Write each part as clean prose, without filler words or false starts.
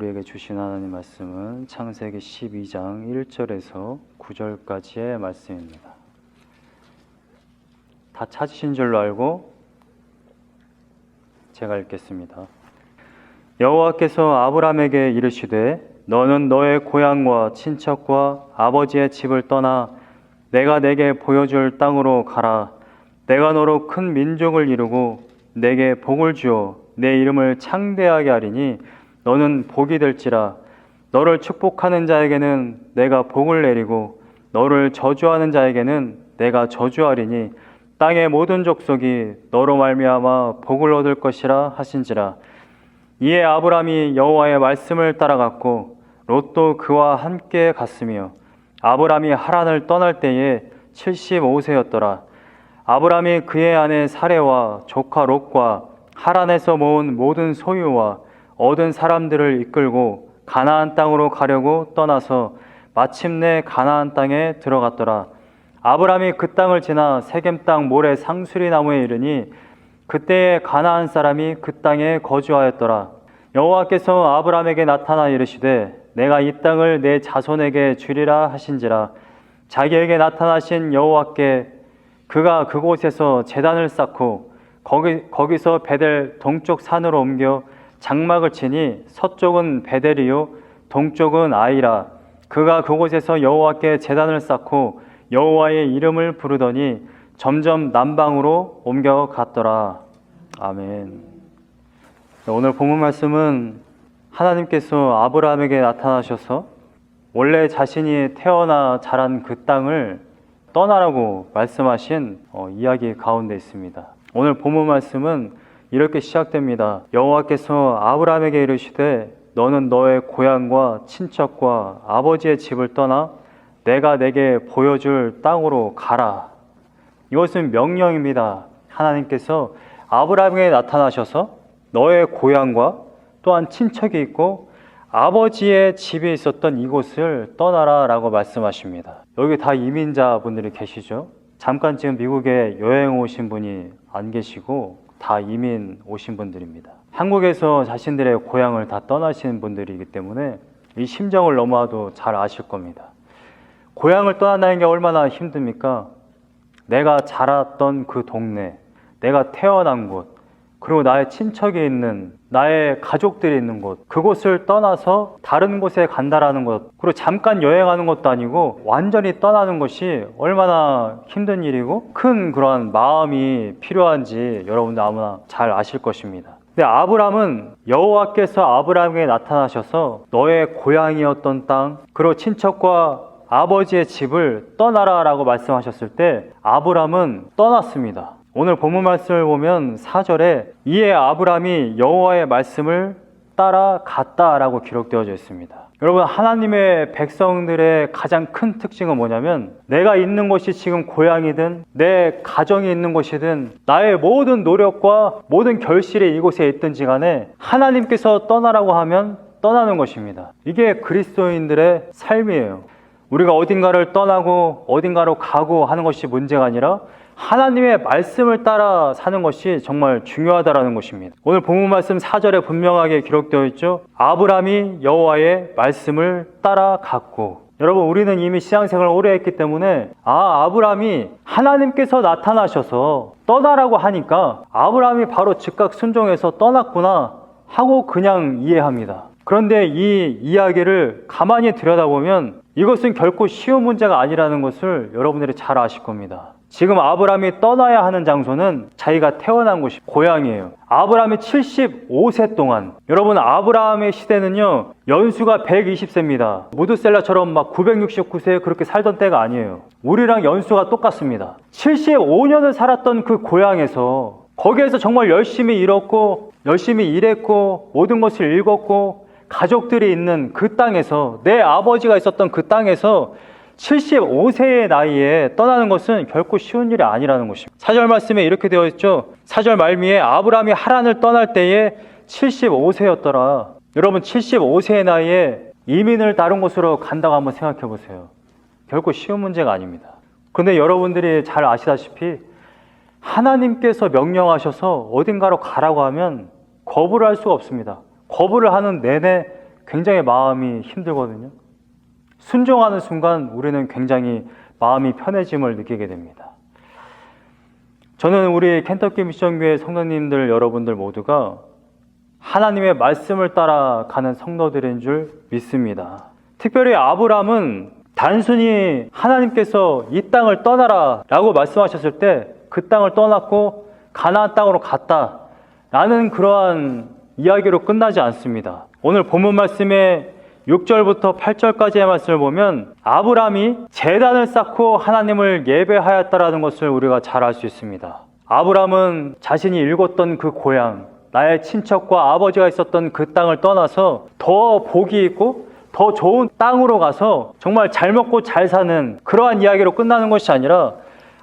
우리에게 주신 하나님 말씀은 창세기 12장 1절에서 9절까지의 말씀입니다. 다 찾으신 줄로 알고 제가 읽겠습니다. 여호와께서 아브라함에게 이르시되 너는 너의 고향과 친척과 아버지의 집을 떠나 내가 내게 보여줄 땅으로 가라. 내가 너로 큰 민족을 이루고 내게 복을 주어 내 이름을 창대하게 하리니 너는 복이 될지라. 너를 축복하는 자에게는 내가 복을 내리고 너를 저주하는 자에게는 내가 저주하리니 땅의 모든 족속이 너로 말미암아 복을 얻을 것이라 하신지라. 이에 아브람이 여호와의 말씀을 따라갔고 롯도 그와 함께 갔으며 아브람이 하란을 떠날 때에 75세였더라. 아브람이 그의 아내 사레와 조카 롯과 하란에서 모은 모든 소유와 얻은 사람들을 이끌고 가나안 땅으로 가려고 떠나서 마침내 가나안 땅에 들어갔더라. 아브람이 그 땅을 지나 세겜 땅 모래 상수리 나무에 이르니 그때에 가나안 사람이 그 땅에 거주하였더라. 여호와께서 아브람에게 나타나 이르시되 내가 이 땅을 내 자손에게 주리라 하신지라. 자기에게 나타나신 여호와께 그가 그곳에서 제단을 쌓고 거기서 베델 동쪽 산으로 옮겨 장막을 치니 서쪽은 베델이요 동쪽은 아이라. 그가 그곳에서 여호와께 제단을 쌓고 여호와의 이름을 부르더니 점점 남방으로 옮겨갔더라. 아멘. 오늘 본문 말씀은 하나님께서 아브라함에게 나타나셔서 원래 자신이 태어나 자란 그 땅을 떠나라고 말씀하신 이야기 가운데 있습니다. 오늘 본문 말씀은 이렇게 시작됩니다. 여호와께서 아브라함에게 이르시되 너는 너의 고향과 친척과 아버지의 집을 떠나 내가 내게 보여줄 땅으로 가라. 이것은 명령입니다. 하나님께서 아브라함에게 나타나셔서 너의 고향과 또한 친척이 있고 아버지의 집이 있었던 이곳을 떠나라 라고 말씀하십니다. 여기 다 이민자분들이 계시죠? 잠깐 지금 미국에 여행 오신 분이 안 계시고 다 이민 오신 분들입니다. 한국에서 자신들의 고향을 다 떠나신 분들이기 때문에 이 심정을 너무나도 잘 아실 겁니다. 고향을 떠난다는 게 얼마나 힘듭니까? 내가 자랐던 그 동네, 내가 태어난 곳, 그리고 나의 친척이 있는, 나의 가족들이 있는 곳, 그곳을 떠나서 다른 곳에 간다라는 것, 그리고 잠깐 여행하는 것도 아니고 완전히 떠나는 것이 얼마나 힘든 일이고 큰 그러한 마음이 필요한지 여러분들 아무나 잘 아실 것입니다. 근데 아브람은 여호와께서 아브람에게 나타나셔서 너의 고향이었던 땅, 그리고 친척과 아버지의 집을 떠나라 라고 말씀하셨을 때 아브람은 떠났습니다. 오늘 본문 말씀을 보면 4절에 이에 아브람이 여호와의 말씀을 따라갔다 라고 기록되어져 있습니다. 여러분, 하나님의 백성들의 가장 큰 특징은 뭐냐면 내가 있는 곳이 지금 고향이든 내 가정이 있는 곳이든 나의 모든 노력과 모든 결실이 이곳에 있든지 간에 하나님께서 떠나라고 하면 떠나는 것입니다. 이게 그리스도인들의 삶이에요. 우리가 어딘가를 떠나고 어딘가로 가고 하는 것이 문제가 아니라 하나님의 말씀을 따라 사는 것이 정말 중요하다라는 것입니다. 오늘 본문 말씀 4절에 분명하게 기록되어 있죠. 아브람이 여호와의 말씀을 따라갔고. 여러분, 우리는 이미 신앙생활을 오래 했기 때문에 아브람이 하나님께서 나타나셔서 떠나라고 하니까 아브람이 바로 즉각 순종해서 떠났구나 하고 그냥 이해합니다. 그런데 이 이야기를 가만히 들여다보면 이것은 결코 쉬운 문제가 아니라는 것을 여러분들이 잘 아실 겁니다. 지금 아브람이 떠나야 하는 장소는 자기가 태어난 곳이 고향이에요. 아브람이 75세 동안, 여러분 아브람의 시대는요 연수가 120세입니다. 무드셀라처럼 막 969세 그렇게 살던 때가 아니에요. 우리랑 연수가 똑같습니다. 75년을 살았던 그 고향에서, 거기에서 정말 열심히 일했고 열심히 일했고 모든 것을 읽었고 가족들이 있는 그 땅에서, 내 아버지가 있었던 그 땅에서 75세의 나이에 떠나는 것은 결코 쉬운 일이 아니라는 것입니다. 4절 말씀에 이렇게 되어 있죠. 4절 말미에 아브람이 하란을 떠날 때에 75세였더라. 여러분, 75세의 나이에 이민을 다른 곳으로 간다고 한번 생각해 보세요. 결코 쉬운 문제가 아닙니다. 그런데 여러분들이 잘 아시다시피 하나님께서 명령하셔서 어딘가로 가라고 하면 거부를 할 수가 없습니다. 거부를 하는 내내 굉장히 마음이 힘들거든요. 순종하는 순간 우리는 굉장히 마음이 편해짐을 느끼게 됩니다. 저는 우리 켄터키 미션교회 성도님들 여러분들 모두가 하나님의 말씀을 따라가는 성도들인 줄 믿습니다. 특별히 아브라함은 단순히 하나님께서 이 땅을 떠나라 라고 말씀하셨을 때 그 땅을 떠났고 가나안 땅으로 갔다 라는 그러한 이야기로 끝나지 않습니다. 오늘 본문 말씀에 6절부터 8절까지의 말씀을 보면 아브라함이 제단을 쌓고 하나님을 예배하였다라는 것을 우리가 잘 알 수 있습니다. 아브라함은 자신이 일궜던 그 고향, 나의 친척과 아버지가 있었던 그 땅을 떠나서 더 복이 있고 더 좋은 땅으로 가서 정말 잘 먹고 잘 사는 그러한 이야기로 끝나는 것이 아니라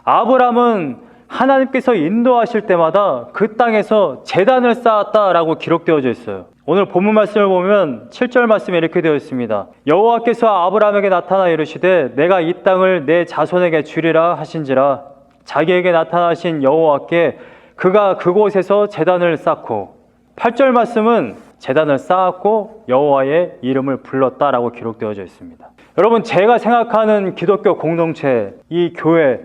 아브라함은 하나님께서 인도하실 때마다 그 땅에서 제단을 쌓았다라고 기록되어져 있어요. 오늘 본문 말씀을 보면 7절 말씀에 이렇게 되어 있습니다. 여호와께서 아브라함에게 나타나 이르시되 내가 이 땅을 내 자손에게 주리라 하신지라. 자기에게 나타나신 여호와께 그가 그곳에서 제단을 쌓고, 8절 말씀은 제단을 쌓았고 여호와의 이름을 불렀다라고 기록되어져 있습니다. 여러분, 제가 생각하는 기독교 공동체, 이 교회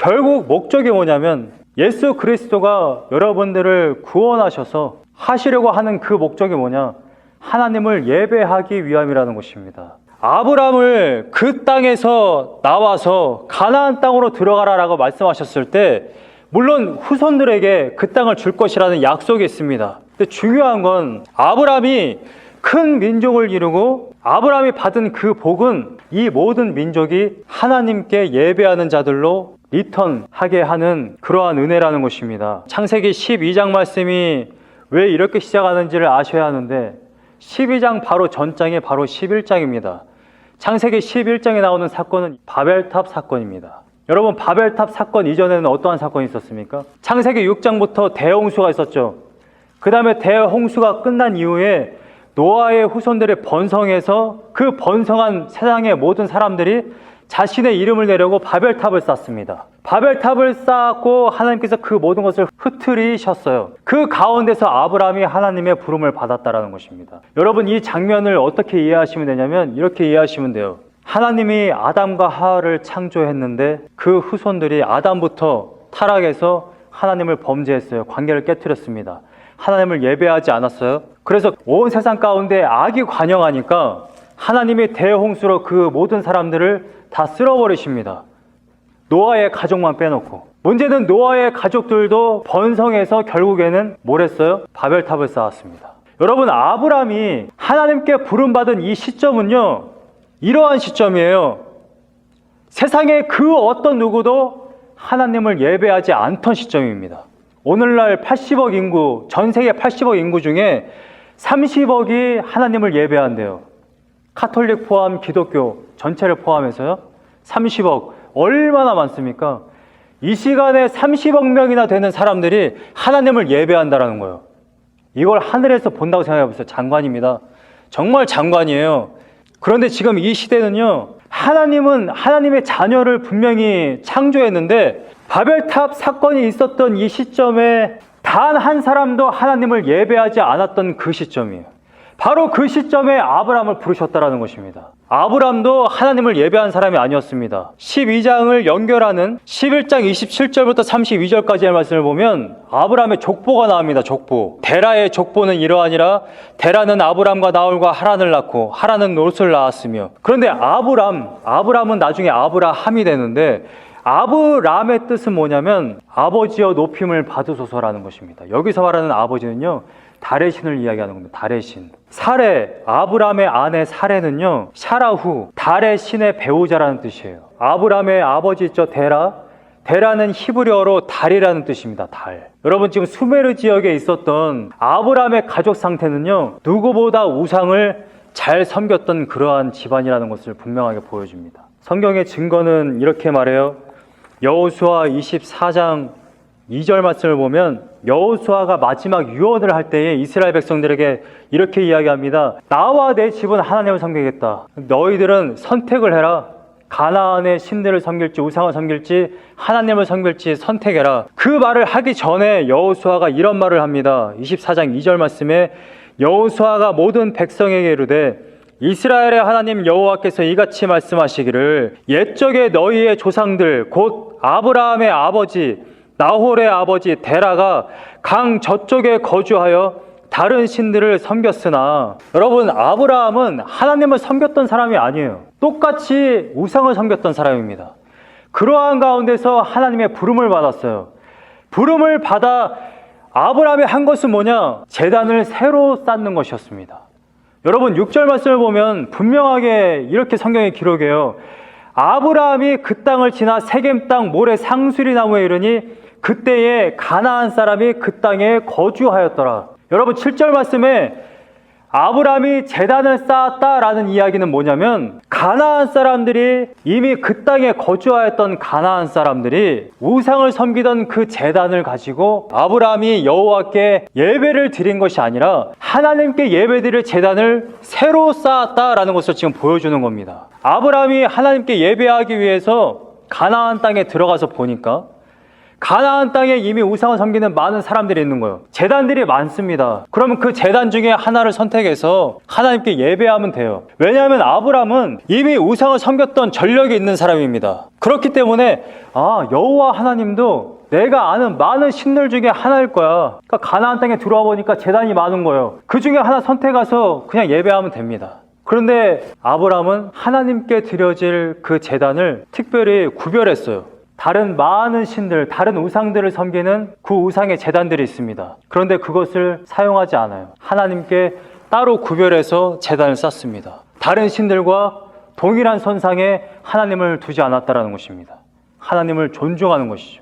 결국 목적이 뭐냐면 예수 그리스도가 여러분들을 구원하셔서 하시려고 하는 그 목적이 뭐냐? 하나님을 예배하기 위함이라는 것입니다. 아브라함을 그 땅에서 나와서 가나안 땅으로 들어가라라고 말씀하셨을 때 물론 후손들에게 그 땅을 줄 것이라는 약속이 있습니다. 근데 중요한 건 아브라함이 큰 민족을 이루고 아브라함이 받은 그 복은 이 모든 민족이 하나님께 예배하는 자들로 리턴하게 하는 그러한 은혜라는 것입니다. 창세기 12장 말씀이 왜 이렇게 시작하는지를 아셔야 하는데 12장 바로 전장이 바로 11장입니다. 창세기 11장에 나오는 사건은 바벨탑 사건입니다. 여러분, 바벨탑 사건 이전에는 어떠한 사건이 있었습니까? 창세기 6장부터 대홍수가 있었죠. 그 다음에 대홍수가 끝난 이후에 노아의 후손들이 번성해서 그 번성한 세상의 모든 사람들이 자신의 이름을 내려고 바벨탑을 쌓습니다. 바벨탑을 쌓고 하나님께서 그 모든 것을 흩트리셨어요. 그 가운데서 아브라함이 하나님의 부름을 받았다라는 것입니다. 여러분, 이 장면을 어떻게 이해하시면 되냐면 이렇게 이해하시면 돼요. 하나님이 아담과 하와를 창조했는데 그 후손들이 아담부터 타락해서 하나님을 범죄했어요. 관계를 깨트렸습니다. 하나님을 예배하지 않았어요. 그래서 온 세상 가운데 악이 관영하니까 하나님이 대홍수로 그 모든 사람들을 다 쓸어버리십니다. 노아의 가족만 빼놓고. 문제는 노아의 가족들도 번성해서 결국에는 뭘 했어요? 바벨탑을 쌓았습니다. 여러분, 아브라함이 하나님께 부름받은 이 시점은요, 이러한 시점이에요. 세상에 그 어떤 누구도 하나님을 예배하지 않던 시점입니다. 오늘날 80억 인구, 전 세계 80억 인구 중에 30억이 하나님을 예배한대요. 카톨릭 포함 기독교 전체를 포함해서요. 30억. 얼마나 많습니까? 이 시간에 30억 명이나 되는 사람들이 하나님을 예배한다는 거예요. 이걸 하늘에서 본다고 생각해 보세요. 장관입니다. 정말 장관이에요. 그런데 지금 이 시대는요, 하나님은 하나님의 자녀를 분명히 창조했는데 바벨탑 사건이 있었던 이 시점에 단 한 사람도 하나님을 예배하지 않았던 그 시점이에요. 바로 그 시점에 아브라함을 부르셨다는 것입니다. 아브라함도 하나님을 예배한 사람이 아니었습니다. 12장을 연결하는 11장 27절부터 32절까지의 말씀을 보면 아브라함의 족보가 나옵니다. 족보. 데라의 족보는 이러하니라. 데라는 아브람과 나홀과 하란을 낳고 하란은 롯을 낳았으며. 그런데 아브람은 나중에 아브라함이 되는데 아브람의 뜻은 뭐냐면 아버지여 높임을 받으소서라는 것입니다. 여기서 말하는 아버지는요, 달의 신을 이야기하는 겁니다. 달의 신. 사레, 아브람의 아내 사레는요, 샤라후, 달의 신의 배우자라는 뜻이에요. 아브람의 아버지 있죠, 데라는 히브리어로 달이라는 뜻입니다. 달. 여러분, 지금 수메르 지역에 있었던 아브람의 가족 상태는요, 누구보다 우상을 잘 섬겼던 그러한 집안이라는 것을 분명하게 보여줍니다. 성경의 증거는 이렇게 말해요. 여호수아 24장 2절 말씀을 보면 여호수아가 마지막 유언을 할 때에 이스라엘 백성들에게 이렇게 이야기합니다. 나와 내 집은 하나님을 섬기겠다. 너희들은 선택을 해라. 가나안의 신들을 섬길지 우상을 섬길지 하나님을 섬길지 선택해라. 그 말을 하기 전에 여호수아가 이런 말을 합니다. 24장 2절 말씀에 여호수아가 모든 백성에게 이르되 이스라엘의 하나님 여호와께서 이같이 말씀하시기를 옛적에 너희의 조상들 곧 아브라함의 아버지 나홀의 아버지 데라가 강 저쪽에 거주하여 다른 신들을 섬겼으나, 여러분, 아브라함은 하나님을 섬겼던 사람이 아니에요. 똑같이 우상을 섬겼던 사람입니다. 그러한 가운데서 하나님의 부름을 받았어요. 부름을 받아 아브라함이 한 것은 뭐냐? 제단을 새로 쌓는 것이었습니다. 여러분, 6절 말씀을 보면 분명하게 이렇게 성경에 기록해요. 아브라함이 그 땅을 지나 세겜 땅 모래 상수리 나무에 이르니 그때에 가나안 사람이 그 땅에 거주하였더라. 여러분, 7절 말씀에 아브라함이 제단을 쌓았다라는 이야기는 뭐냐면, 가나안 사람들이 이미 그 땅에 거주하였던 가나안 사람들이 우상을 섬기던 그 제단을 가지고 아브라함이 여호와께 예배를 드린 것이 아니라 하나님께 예배드릴 제단을 새로 쌓았다라는 것을 지금 보여주는 겁니다. 아브라함이 하나님께 예배하기 위해서 가나안 땅에 들어가서 보니까 가나안 땅에 이미 우상을 섬기는 많은 사람들이 있는 거예요. 제단들이 많습니다. 그러면 그 제단 중에 하나를 선택해서 하나님께 예배하면 돼요. 왜냐하면 아브라함은 이미 우상을 섬겼던 전력이 있는 사람입니다. 그렇기 때문에 여호와 하나님도 내가 아는 많은 신들 중에 하나일 거야. 그러니까 가나안 땅에 들어와 보니까 제단이 많은 거예요. 그 중에 하나 선택해서 그냥 예배하면 됩니다. 그런데 아브라함은 하나님께 드려질 그 제단을 특별히 구별했어요. 다른 많은 신들, 다른 우상들을 섬기는 그 우상의 제단들이 있습니다. 그런데 그것을 사용하지 않아요. 하나님께 따로 구별해서 제단을 쌓습니다. 다른 신들과 동일한 선상에 하나님을 두지 않았다는 것입니다. 하나님을 존중하는 것이죠.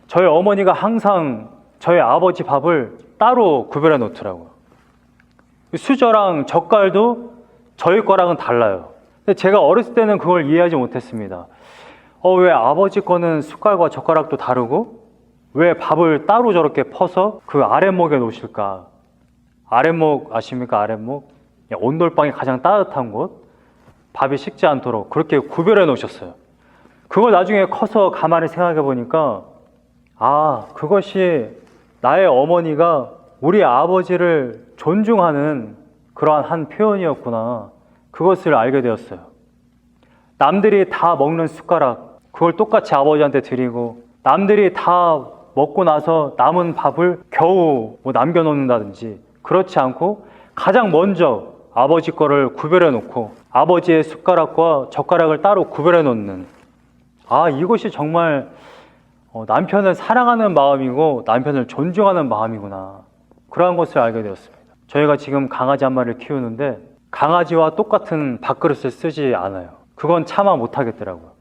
저희 어머니가 항상 저희 아버지 밥을 따로 구별해 놓더라고요. 수저랑 젓갈도 저희 거랑은 달라요. 근데 제가 어렸을 때는 그걸 이해하지 못했습니다. 왜 아버지 거는 숟갈과 젓가락도 다르고 왜 밥을 따로 저렇게 퍼서 그 아랫목에 놓으실까? 아랫목 아십니까? 아랫목? 온돌방이 가장 따뜻한 곳, 밥이 식지 않도록 그렇게 구별해 놓으셨어요. 그걸 나중에 커서 가만히 생각해 보니까 그것이 나의 어머니가 우리 아버지를 존중하는 그러한 한 표현이었구나. 그것을 알게 되었어요. 남들이 다 먹는 숟가락, 그걸 똑같이 아버지한테 드리고, 남들이 다 먹고 나서 남은 밥을 겨우 남겨놓는다든지, 그렇지 않고 가장 먼저 아버지 거를 구별해 놓고 아버지의 숟가락과 젓가락을 따로 구별해 놓는, 이것이 정말 남편을 사랑하는 마음이고 남편을 존중하는 마음이구나. 그러한 것을 알게 되었습니다. 저희가 지금 강아지 한 마리를 키우는데 강아지와 똑같은 밥그릇을 쓰지 않아요. 그건 차마 못하겠더라고요.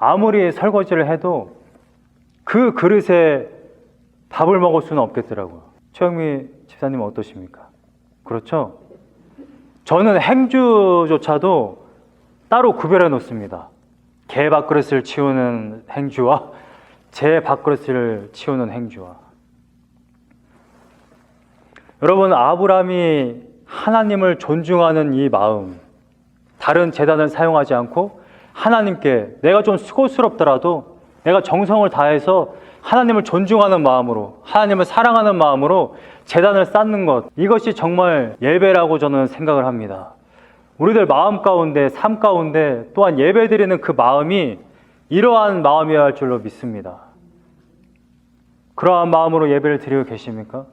아무리 설거지를 해도 그 그릇에 밥을 먹을 수는 없겠더라고요. 최영미 집사님은 어떠십니까? 그렇죠? 저는 행주조차도 따로 구별해 놓습니다. 개 밥그릇을 치우는 행주와 제 밥그릇을 치우는 행주와. 여러분, 아브라함이 하나님을 존중하는 이 마음, 다른 제단을 사용하지 않고 하나님께 내가 좀 수고스럽더라도 내가 정성을 다해서 하나님을 존중하는 마음으로, 하나님을 사랑하는 마음으로 제단을 쌓는 것, 이것이 정말 예배라고 저는 생각을 합니다. 우리들 마음 가운데, 삶 가운데 또한 예배드리는 그 마음이 이러한 마음이어야 할 줄로 믿습니다. 그러한 마음으로 예배를 드리고 계십니까?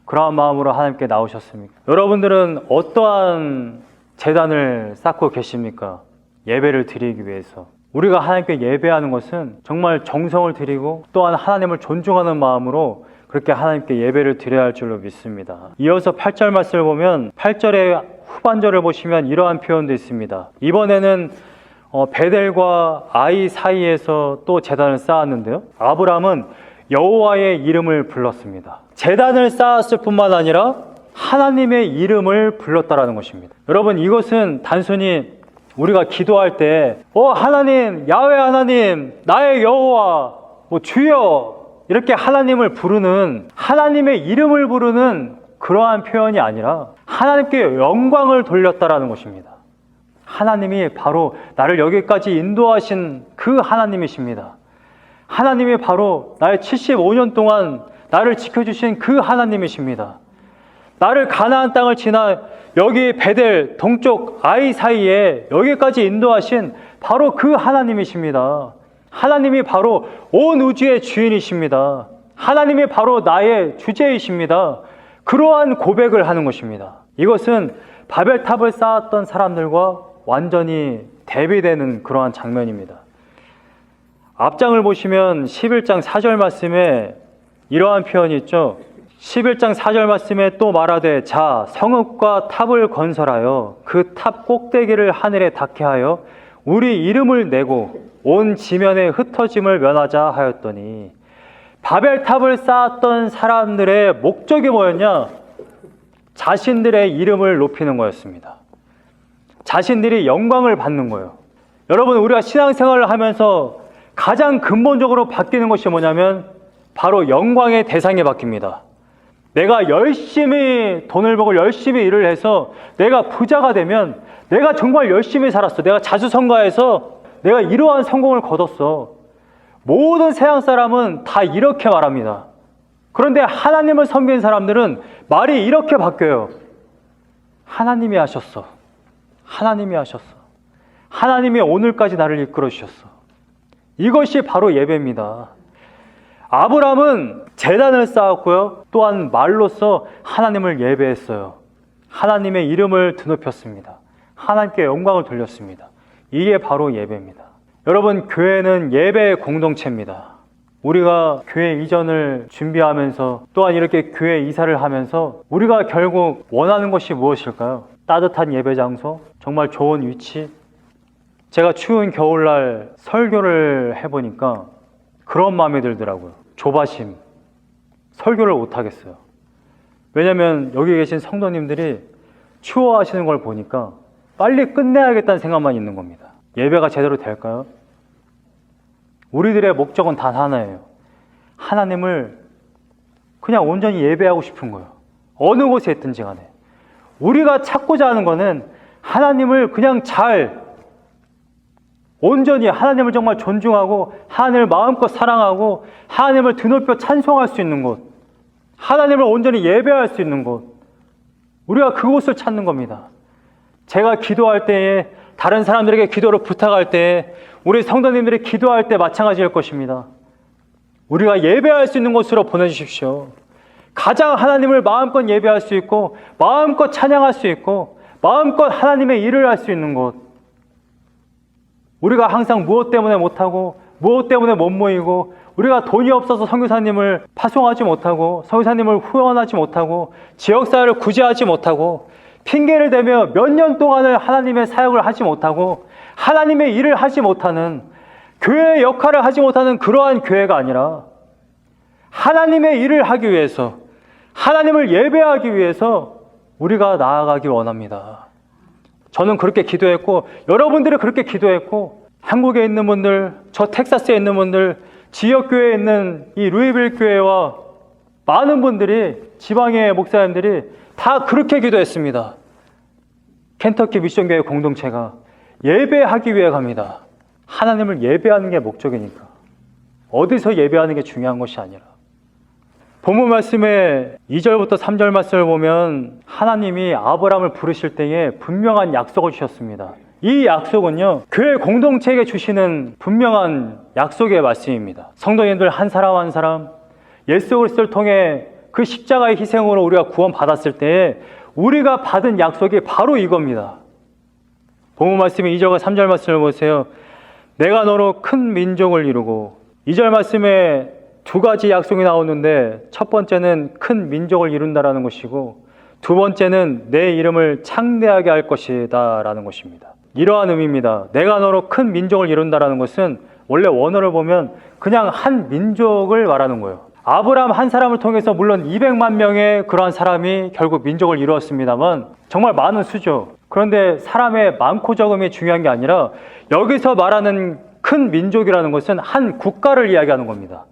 그러한 마음으로 하나님께 나오셨습니까? 여러분들은 어떠한 제단을 쌓고 계십니까? 예배를 드리기 위해서. 우리가 하나님께 예배하는 것은 정말 정성을 드리고 또한 하나님을 존중하는 마음으로 그렇게 하나님께 예배를 드려야 할 줄로 믿습니다. 이어서 8절 말씀을 보면 8절의 후반절을 보시면 이러한 표현도 있습니다. 이번에는 베델과 아이 사이에서 또 제단을 쌓았는데요. 아브라함은 여호와의 이름을 불렀습니다. 제단을 쌓았을 뿐만 아니라 하나님의 이름을 불렀다라는 것입니다. 여러분, 이것은 단순히 우리가 기도할 때 하나님, 야훼 하나님, 나의 여호와, 주여 이렇게 하나님을 부르는, 하나님의 이름을 부르는 그러한 표현이 아니라 하나님께 영광을 돌렸다라는 것입니다. 하나님이 바로 나를 여기까지 인도하신 그 하나님이십니다. 하나님이 바로 나의 75년 동안 나를 지켜주신 그 하나님이십니다. 나를 가나안 땅을 지나 여기 베델 동쪽 아이 사이에 여기까지 인도하신 바로 그 하나님이십니다. 하나님이 바로 온 우주의 주인이십니다. 하나님이 바로 나의 주제이십니다. 그러한 고백을 하는 것입니다. 이것은 바벨탑을 쌓았던 사람들과 완전히 대비되는 그러한 장면입니다. 앞장을 보시면 11장 4절 말씀에 이러한 표현이 있죠. 11장 4절 말씀에 또 말하되 자 성읍과 탑을 건설하여 그 탑 꼭대기를 하늘에 닿게 하여 우리 이름을 내고 온 지면에 흩어짐을 면하자 하였더니, 바벨탑을 쌓았던 사람들의 목적이 뭐였냐? 자신들의 이름을 높이는 거였습니다. 자신들이 영광을 받는 거예요. 여러분, 우리가 신앙생활을 하면서 가장 근본적으로 바뀌는 것이 뭐냐면 바로 영광의 대상이 바뀝니다. 내가 열심히 돈을 벌고 열심히 일을 해서 내가 부자가 되면 내가 정말 열심히 살았어. 내가 자수성가해서 내가 이러한 성공을 거뒀어. 모든 세상 사람은 다 이렇게 말합니다. 그런데 하나님을 섬기는 사람들은 말이 이렇게 바뀌어요. 하나님이 하셨어. 하나님이 하셨어. 하나님이 오늘까지 나를 이끌어 주셨어. 이것이 바로 예배입니다. 아브라함은 제단을 쌓았고요. 또한 말로써 하나님을 예배했어요. 하나님의 이름을 드높였습니다. 하나님께 영광을 돌렸습니다. 이게 바로 예배입니다. 여러분, 교회는 예배의 공동체입니다. 우리가 교회 이전을 준비하면서 또한 이렇게 교회 이사를 하면서 우리가 결국 원하는 것이 무엇일까요? 따뜻한 예배 장소, 정말 좋은 위치. 제가 추운 겨울날 설교를 해보니까 그런 마음이 들더라고요. 조바심. 설교를 못하겠어요. 왜냐면 여기 계신 성도님들이 추워하시는 걸 보니까 빨리 끝내야겠다는 생각만 있는 겁니다. 예배가 제대로 될까요? 우리들의 목적은 단 하나예요. 하나님을 그냥 온전히 예배하고 싶은 거예요. 어느 곳에 있든지 간에. 우리가 찾고자 하는 거는 하나님을 그냥 온전히 하나님을 정말 존중하고 하나님을 마음껏 사랑하고 하나님을 드높여 찬송할 수 있는 곳, 하나님을 온전히 예배할 수 있는 곳, 우리가 그곳을 찾는 겁니다. 제가 기도할 때에, 다른 사람들에게 기도를 부탁할 때에, 우리 성도님들이 기도할 때 마찬가지일 것입니다. 우리가 예배할 수 있는 곳으로 보내주십시오. 가장 하나님을 마음껏 예배할 수 있고 마음껏 찬양할 수 있고 마음껏 하나님의 일을 할 수 있는 곳. 우리가 항상 무엇 때문에 못하고 무엇 때문에 못 모이고 우리가 돈이 없어서 선교사님을 파송하지 못하고 선교사님을 후원하지 못하고 지역사회를 구제하지 못하고 핑계를 대며 몇 년 동안을 하나님의 사역을 하지 못하고 하나님의 일을 하지 못하는, 교회의 역할을 하지 못하는 그러한 교회가 아니라 하나님의 일을 하기 위해서, 하나님을 예배하기 위해서 우리가 나아가기 원합니다. 저는 그렇게 기도했고 여러분들이 그렇게 기도했고, 한국에 있는 분들, 저 텍사스에 있는 분들, 지역교회에 있는 이 루이빌 교회와 많은 분들이, 지방의 목사님들이 다 그렇게 기도했습니다. 켄터키 미션교회 공동체가 예배하기 위해 갑니다. 하나님을 예배하는 게 목적이니까. 어디서 예배하는 게 중요한 것이 아니라. 본문 말씀에 2절부터 3절 말씀을 보면 하나님이 아브라함을 부르실 때에 분명한 약속을 주셨습니다. 이 약속은요, 교회 공동체에게 주시는 분명한 약속의 말씀입니다. 성도님들 한 사람 한 사람, 예수 그리스도를 통해 그 십자가의 희생으로 우리가 구원받았을 때에 우리가 받은 약속이 바로 이겁니다. 본문 말씀에 2절과 3절 말씀을 보세요. 내가 너로 큰 민족을 이루고, 2절 말씀에 두 가지 약속이 나오는데 첫 번째는 큰 민족을 이룬다라는 것이고 두 번째는 내 이름을 창대하게 할 것이다 라는 것입니다. 이러한 의미입니다. 내가 너로 큰 민족을 이룬다라는 것은 원래 원어를 보면 그냥 한 민족을 말하는 거예요. 아브라함 한 사람을 통해서 물론 200만 명의 그러한 사람이 결국 민족을 이루었습니다만 정말 많은 수죠. 그런데 사람의 많고 적음이 중요한 게 아니라 여기서 말하는 큰 민족이라는 것은 한 국가를 이야기하는 겁니다.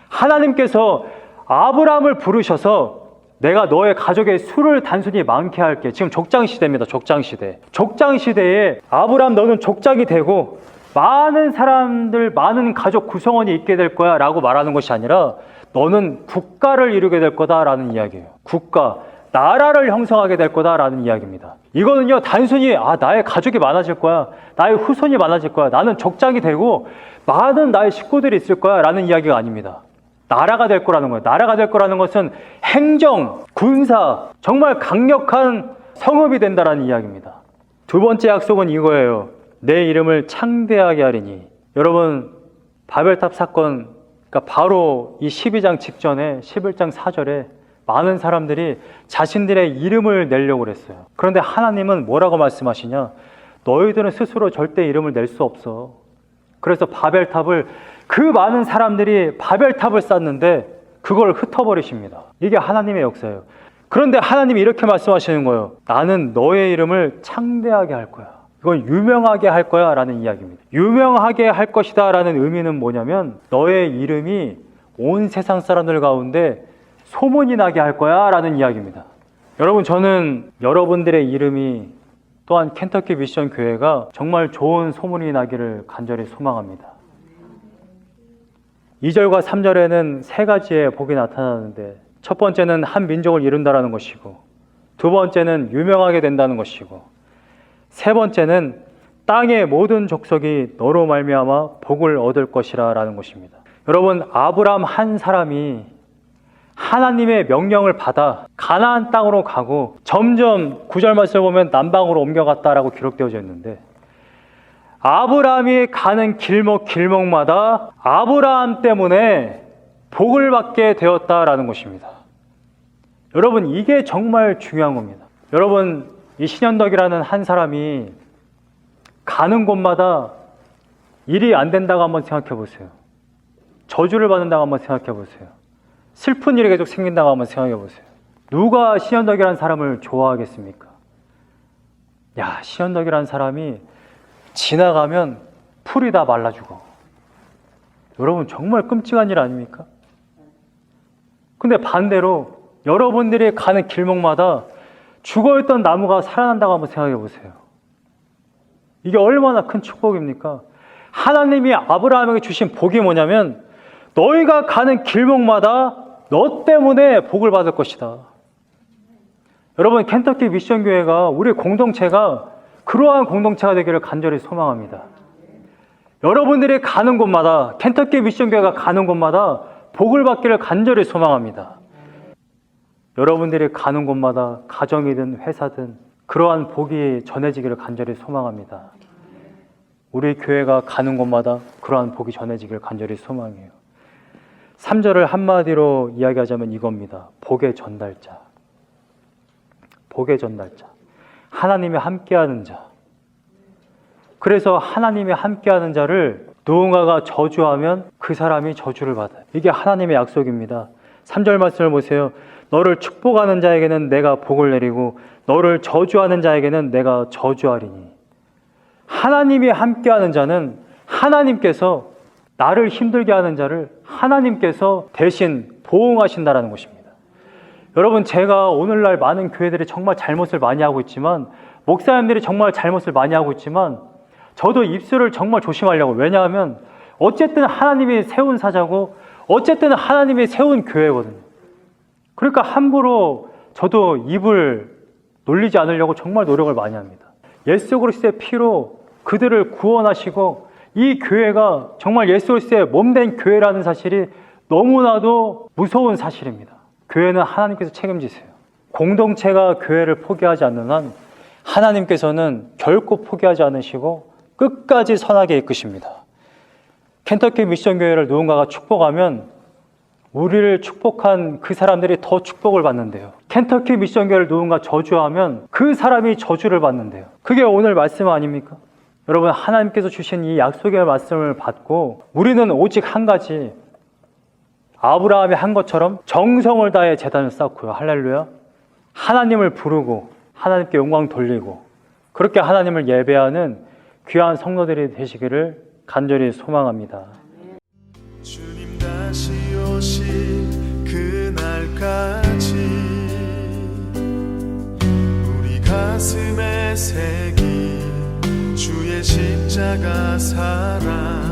하나님께서 아브라함을 부르셔서 내가 너의 가족의 수를 단순히 많게 할게. 지금 족장시대입니다. 족장시대. 족장시대에 아브라함 너는 족장이 되고 많은 사람들, 많은 가족 구성원이 있게 될 거야 라고 말하는 것이 아니라 너는 국가를 이루게 될 거다 라는 이야기예요. 국가, 나라를 형성하게 될 거다라는 이야기입니다. 이거는요, 단순히 나의 가족이 많아질 거야, 나의 후손이 많아질 거야, 나는 족장이 되고 많은 나의 식구들이 있을 거야 라는 이야기가 아닙니다. 나라가 될 거라는 거예요. 나라가 될 거라는 것은 행정, 군사, 정말 강력한 성읍이 된다라는 이야기입니다. 두 번째 약속은 이거예요. 내 이름을 창대하게 하리니. 여러분, 바벨탑 사건, 그러니까 바로 이 12장 직전에 11장 4절에 많은 사람들이 자신들의 이름을 내려고 그랬어요. 그런데 하나님은 뭐라고 말씀하시냐? 너희들은 스스로 절대 이름을 낼 수 없어. 그래서 바벨탑을, 그 많은 사람들이 바벨탑을 쌓는데 그걸 흩어버리십니다. 이게 하나님의 역사예요. 그런데 하나님이 이렇게 말씀하시는 거예요. 나는 너의 이름을 창대하게 할 거야. 이건 유명하게 할 거야 라는 이야기입니다. 유명하게 할 것이다 라는 의미는 뭐냐면 너의 이름이 온 세상 사람들 가운데 소문이 나게 할 거야 라는 이야기입니다. 여러분, 저는 여러분들의 이름이, 또한 켄터키 미션 교회가 정말 좋은 소문이 나기를 간절히 소망합니다. 2절과 3절에는 세 가지의 복이 나타나는데, 첫 번째는 한 민족을 이룬다라는 것이고, 두 번째는 유명하게 된다는 것이고, 세 번째는 땅의 모든 족속이 너로 말미암아 복을 얻을 것이라 라는 것입니다. 여러분, 아브라함 한 사람이 하나님의 명령을 받아 가나안 땅으로 가고 점점 9절 말씀을 보면 남방으로 옮겨갔다라고 기록되어져 있는데, 아브라함이 가는 길목마다 아브라함 때문에 복을 받게 되었다라는 것입니다. 여러분, 이게 정말 중요한 겁니다. 여러분, 이 신현덕이라는 한 사람이 가는 곳마다 일이 안 된다고 한번 생각해 보세요. 저주를 받는다고 한번 생각해 보세요. 슬픈 일이 계속 생긴다고 한번 생각해 보세요. 누가 신현덕이라는 사람을 좋아하겠습니까? 야, 신현덕이라는 사람이 지나가면 풀이 다 말라 죽어. 여러분, 정말 끔찍한 일 아닙니까? 근데 반대로 여러분들이 가는 길목마다 죽어있던 나무가 살아난다고 한번 생각해 보세요. 이게 얼마나 큰 축복입니까? 하나님이 아브라함에게 주신 복이 뭐냐면, 너희가 가는 길목마다 너 때문에 복을 받을 것이다. 여러분, 켄터키 미션 교회가, 우리 공동체가 그러한 공동체가 되기를 간절히 소망합니다. 여러분들이 가는 곳마다, 켄터키 미션 교회가 가는 곳마다 복을 받기를 간절히 소망합니다. 여러분들이 가는 곳마다 가정이든 회사든 그러한 복이 전해지기를 간절히 소망합니다. 우리 교회가 가는 곳마다 그러한 복이 전해지기를 간절히 소망해요. 3절을 한마디로 이야기하자면 이겁니다. 복의 전달자. 복의 전달자. 하나님이 함께하는 자. 그래서 하나님이 함께하는 자를 누군가가 저주하면 그 사람이 저주를 받아요. 이게 하나님의 약속입니다. 3절 말씀을 보세요. 너를 축복하는 자에게는 내가 복을 내리고 너를 저주하는 자에게는 내가 저주하리니. 하나님이 함께하는 자는 하나님께서, 나를 힘들게 하는 자를 하나님께서 대신 보응하신다라는 것입니다. 여러분, 제가 오늘날 많은 교회들이 정말 잘못을 많이 하고 있지만, 목사님들이 정말 잘못을 많이 하고 있지만, 저도 입술을 정말 조심하려고. 왜냐하면 어쨌든 하나님이 세운 사자고 어쨌든 하나님이 세운 교회거든요. 그러니까 함부로 저도 입을 놀리지 않으려고 정말 노력을 많이 합니다. 예수 그리스도의 피로 그들을 구원하시고 이 교회가 정말 예수 그리스도의 몸된 교회라는 사실이 너무나도 무서운 사실입니다. 교회는 하나님께서 책임지세요. 공동체가 교회를 포기하지 않는 한 하나님께서는 결코 포기하지 않으시고 끝까지 선하게 이끄십니다. 켄터키 미션 교회를 누군가가 축복하면 우리를 축복한 그 사람들이 더 축복을 받는데요. 켄터키 미션 교회를 누군가 저주하면 그 사람이 저주를 받는데요. 그게 오늘 말씀 아닙니까? 여러분, 하나님께서 주신 이 약속의 말씀을 받고 우리는 오직 한 가지, 아브라함이 한 것처럼 정성을 다해 제단을 쌓고요. 할렐루야. 하나님을 부르고 하나님께 영광 돌리고 그렇게 하나님을 예배하는 귀한 성도들이 되시기를 간절히 소망합니다. 주님 다시 오실 그날까지 우리 가슴에 새긴 주의 십자가 사랑